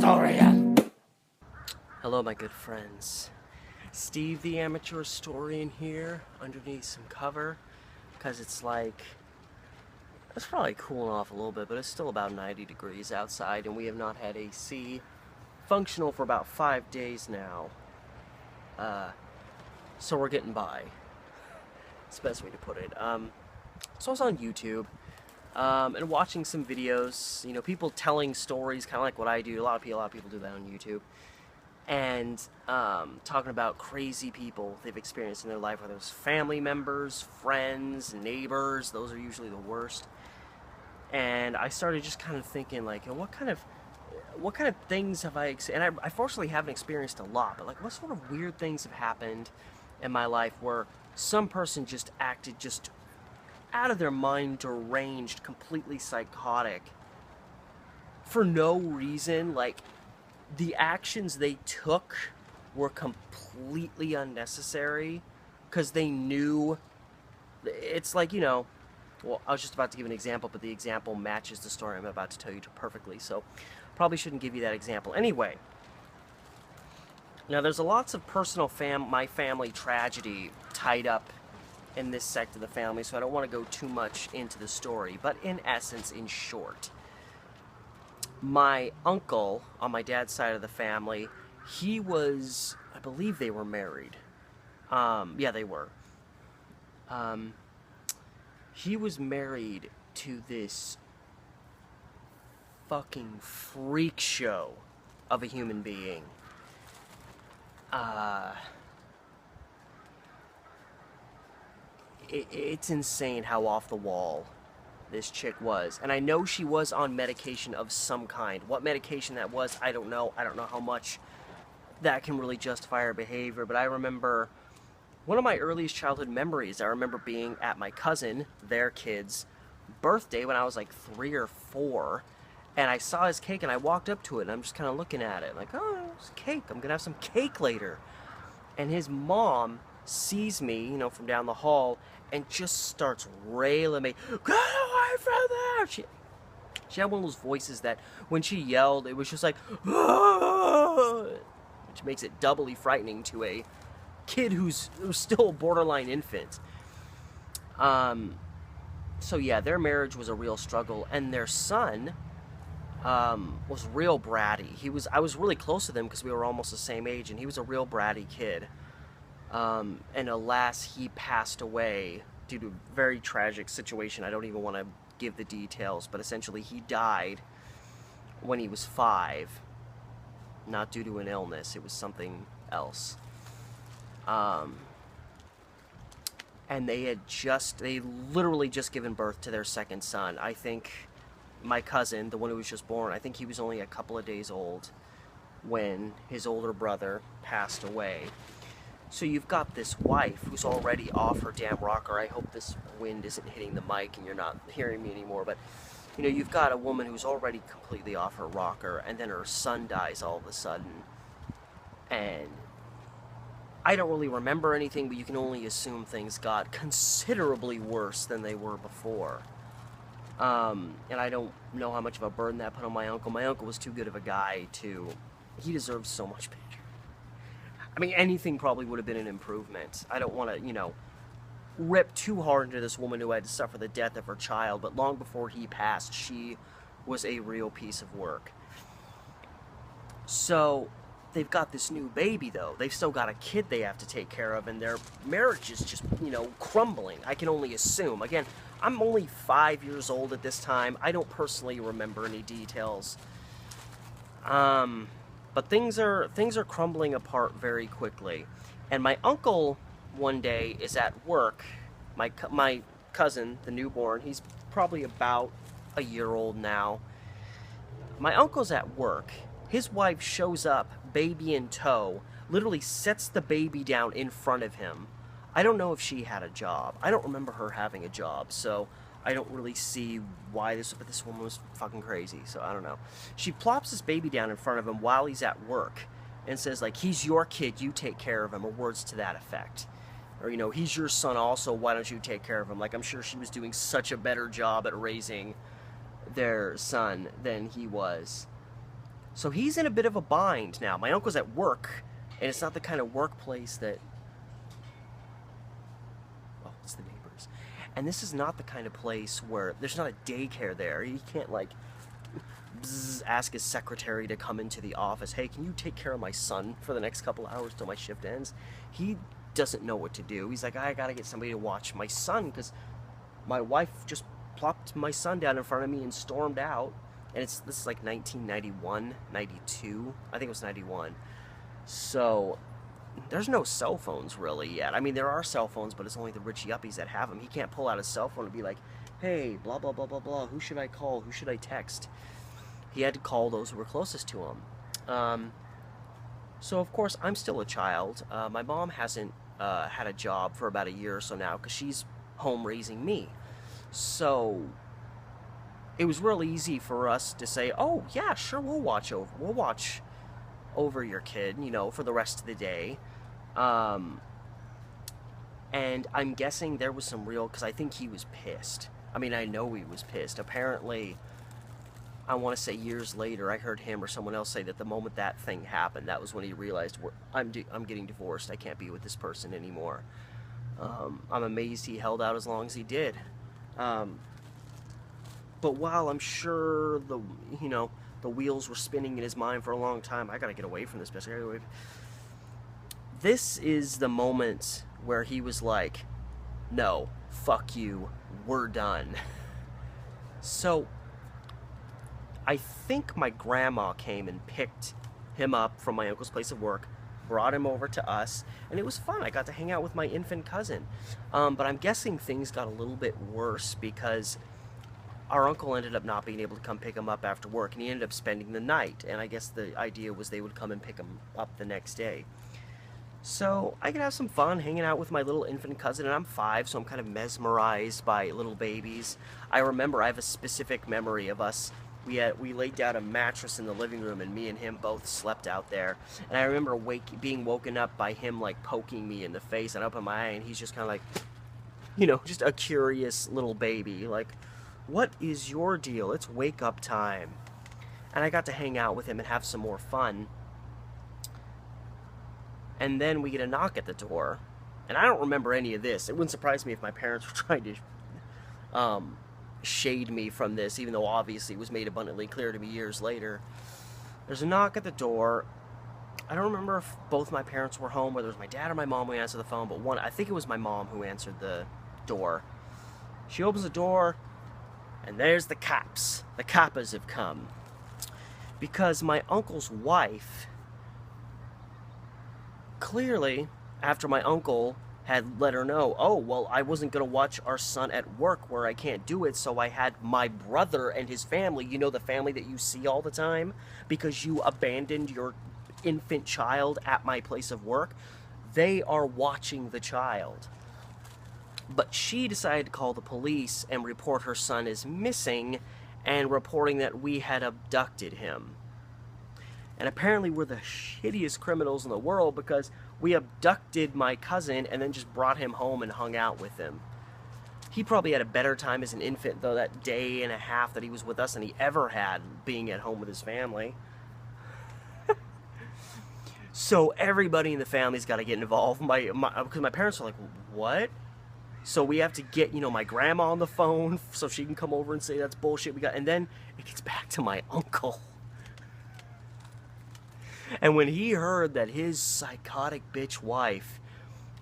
historian. Hello, my good friends. Steve the amateur historian here, underneath some cover, because it's probably cooling off a little bit, but it's still about 90 degrees outside, and we have not had AC functional for about 5 days now. So we're getting by. It's the best way to put it. So I was on YouTube, and watching some videos, you know, people telling stories, kind of like what I do. A lot of people do that on YouTube. And talking about crazy people they've experienced in their life, whether it's family members, friends, neighbors. Those are usually the worst. And I started just kind of thinking, like, what kind of things have I and I fortunately haven't experienced a lot, but like, what sort of weird things have happened in my life where some person just acted just out of their mind, deranged, completely psychotic for no reason. Like, the actions they took were completely unnecessary because they knew. It's like, you know, well, I was just about to give an example, but the example matches the story I'm about to tell you perfectly, so probably shouldn't give you that example. Anyway, now there's lots of personal my family tragedy tied up in this sect of the family, so I don't want to go too much into the story, but in essence, in short, my uncle on my dad's side of the family, he was, I believe they were married. Yeah, they were. He was married to this fucking freak show of a human being. It's insane how off the wall this chick was. And I know she was on medication of some kind. What medication that was, I don't know. I don't know how much that can really justify her behavior, but I remember one of my earliest childhood memories. I remember being at my cousin, their kid's birthday when I was like 3 or 4, and I saw his cake and I walked up to it and I'm just kind of looking at it like, oh, it's cake. I'm gonna have some cake later. And his mom sees me, you know, from down the hall and just starts railing me, get away from there! She had one of those voices that when she yelled, it was just like, ah! Which makes it doubly frightening to a kid who's still a borderline infant. So yeah, their marriage was a real struggle, and their son was real bratty. I was really close to them because we were almost the same age, and he was a real bratty kid. And alas, he passed away due to a very tragic situation. I don't even want to give the details, but essentially he died when he was 5. Not due to an illness, it was something else. And they literally just given birth to their second son. I think my cousin, the one who was just born, I think he was only a couple of days old when his older brother passed away. So you've got this wife who's already off her damn rocker. I hope this wind isn't hitting the mic and you're not hearing me anymore, but you know, you've got a woman who's already completely off her rocker, and then her son dies all of a sudden. And I don't really remember anything, but you can only assume things got considerably worse than they were before. And I don't know how much of a burden that put on my uncle. My uncle was too good of a guy he deserves so much better. I mean, anything probably would have been an improvement. I don't want to, you know, rip too hard into this woman who had to suffer the death of her child, but long before he passed, she was a real piece of work. So they've got this new baby, though. They've still got a kid they have to take care of, and their marriage is just, you know, crumbling. I can only assume. Again, I'm only 5 years old at this time. I don't personally remember any details. But things are crumbling apart very quickly. And my uncle one day is at work. My cousin, the newborn, he's probably about a year old now. My uncle's at work. His wife shows up, baby in tow, literally sets the baby down in front of him. I don't know if she had a job. I don't remember her having a job, so I don't really see why but this woman was fucking crazy, so I don't know. She plops this baby down in front of him while he's at work and says, like, he's your kid, you take care of him, or words to that effect. Or, you know, he's your son also, why don't you take care of him? Like, I'm sure she was doing such a better job at raising their son than he was. So he's in a bit of a bind now. My uncle's at work, and it's not the kind of workplace that... Oh, it's the neighbors. And this is not the kind of place where there's not a daycare there. He can't, like, ask his secretary to come into the office. Hey, can you take care of my son for the next couple hours till my shift ends? He doesn't know what to do. He's like, I gotta get somebody to watch my son because my wife just plopped my son down in front of me and stormed out. And this is like 1991, 92. I think it was 91. So there's no cell phones really yet. I mean, there are cell phones, but it's only the rich yuppies that have them. He can't pull out his cell phone and be like, hey, blah, blah, blah, blah, blah. Who should I call? Who should I text? He had to call those who were closest to him. So, of course, I'm still a child. My mom hasn't had a job for about a year or so now because she's home raising me. So it was real easy for us to say, oh, yeah, sure, we'll watch over your kid, you know, for the rest of the day. And I'm guessing there was some real, because I think he was pissed. I mean, I know he was pissed. Apparently, I want to say years later, I heard him or someone else say that the moment that thing happened, that was when he realized, I'm getting divorced. I can't be with this person anymore. I'm amazed he held out as long as he did. But while I'm sure the wheels were spinning in his mind for a long time, I gotta get away from this bitch. I gotta get away. This is the moment where he was like, no, fuck you, we're done. So I think my grandma came and picked him up from my uncle's place of work, brought him over to us, and it was fun. I got to hang out with my infant cousin. But I'm guessing things got a little bit worse because our uncle ended up not being able to come pick him up after work, and he ended up spending the night. And I guess the idea was they would come and pick him up the next day. So I could have some fun hanging out with my little infant cousin, and I'm 5, so I'm kind of mesmerized by little babies. I remember, I have a specific memory of us. We laid down a mattress in the living room, and me and him both slept out there. And I remember being woken up by him, like, poking me in the face, and I opened my eye, and he's just kind of like, you know, just a curious little baby. Like, what is your deal? It's wake up time. And I got to hang out with him and have some more fun. And then we get a knock at the door. And I don't remember any of this. It wouldn't surprise me if my parents were trying to shade me from this, even though obviously it was made abundantly clear to me years later. There's a knock at the door. I don't remember if both my parents were home, whether it was my dad or my mom who answered the phone, but I think it was my mom who answered the door. She opens the door, and there's the cops. The coppers have come. Because my uncle's wife, clearly, after my uncle had let her know, oh, well, I wasn't going to watch our son at work where I can't do it, so I had my brother and his family, you know, the family that you see all the time, because you abandoned your infant child at my place of work, they are watching the child. But she decided to call the police and report her son as missing and reporting that we had abducted him. And apparently we're the shittiest criminals in the world because we abducted my cousin and then just brought him home and hung out with him. He probably had a better time as an infant, though, that day and a half that he was with us than he ever had being at home with his family. So everybody in the family's got to get involved. Because my parents are like, what? So we have to get, you know, my grandma on the phone so she can come over and say that's bullshit we got. And then it gets back to my uncle. And when he heard that his psychotic bitch wife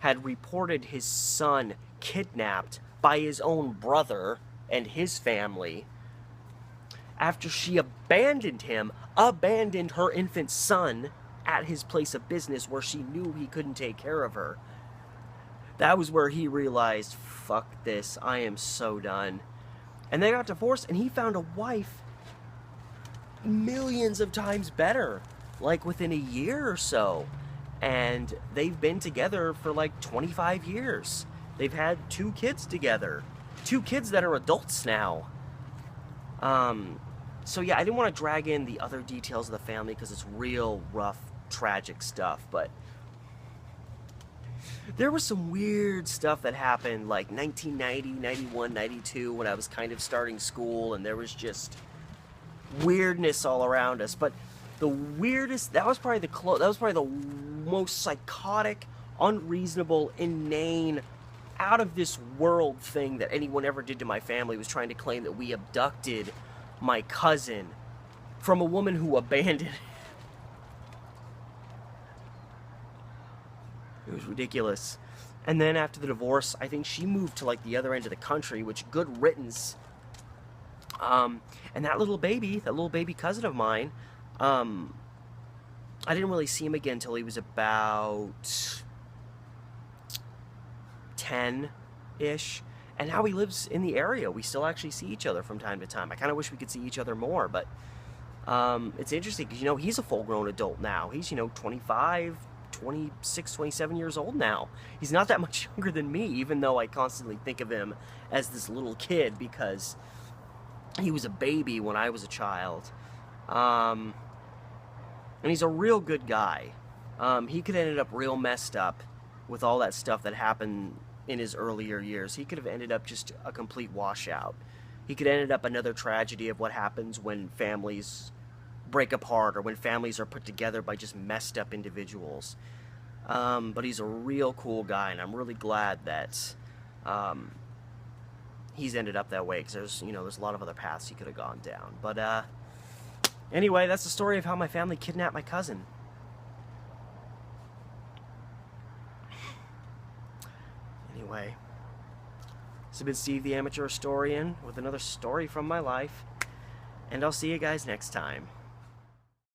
had reported his son kidnapped by his own brother and his family, after she abandoned her infant son at his place of business where she knew he couldn't take care of her, that was where he realized, fuck this, I am so done. And they got divorced, and he found a wife millions of times better, like within a year or so. And they've been together for like 25 years. They've had 2 kids together. 2 kids that are adults now. So yeah, I didn't want to drag in the other details of the family because it's real rough, tragic stuff, but there was some weird stuff that happened like 1990, 91, 92 when I was kind of starting school, and there was just weirdness all around us. But the weirdest. That was probably the most psychotic, unreasonable, inane, out of this world thing that anyone ever did to my family. Was trying to claim that we abducted my cousin from a woman who abandoned. It was ridiculous. And then after the divorce, I think she moved to like the other end of the country, which good riddance. And that little baby cousin of mine, I didn't really see him again until he was about 10-ish. And now he lives in the area. We still actually see each other from time to time. I kind of wish we could see each other more, but it's interesting because, you know, he's a full-grown adult now. He's, you know, 25, 26, 27 years old now. He's not that much younger than me, even though I constantly think of him as this little kid because he was a baby when I was a child. And he's a real good guy. He could have ended up real messed up with all that stuff that happened in his earlier years. He could have ended up just a complete washout. He could have ended up another tragedy of what happens when families break apart or when families are put together by just messed up individuals. But he's a real cool guy, and I'm really glad that he's ended up that way, because there's a lot of other paths he could have gone down. But anyway, that's the story of how my family kidnapped my cousin. Anyway, this has been Steve the Amateur Historian with another story from my life, and I'll see you guys next time.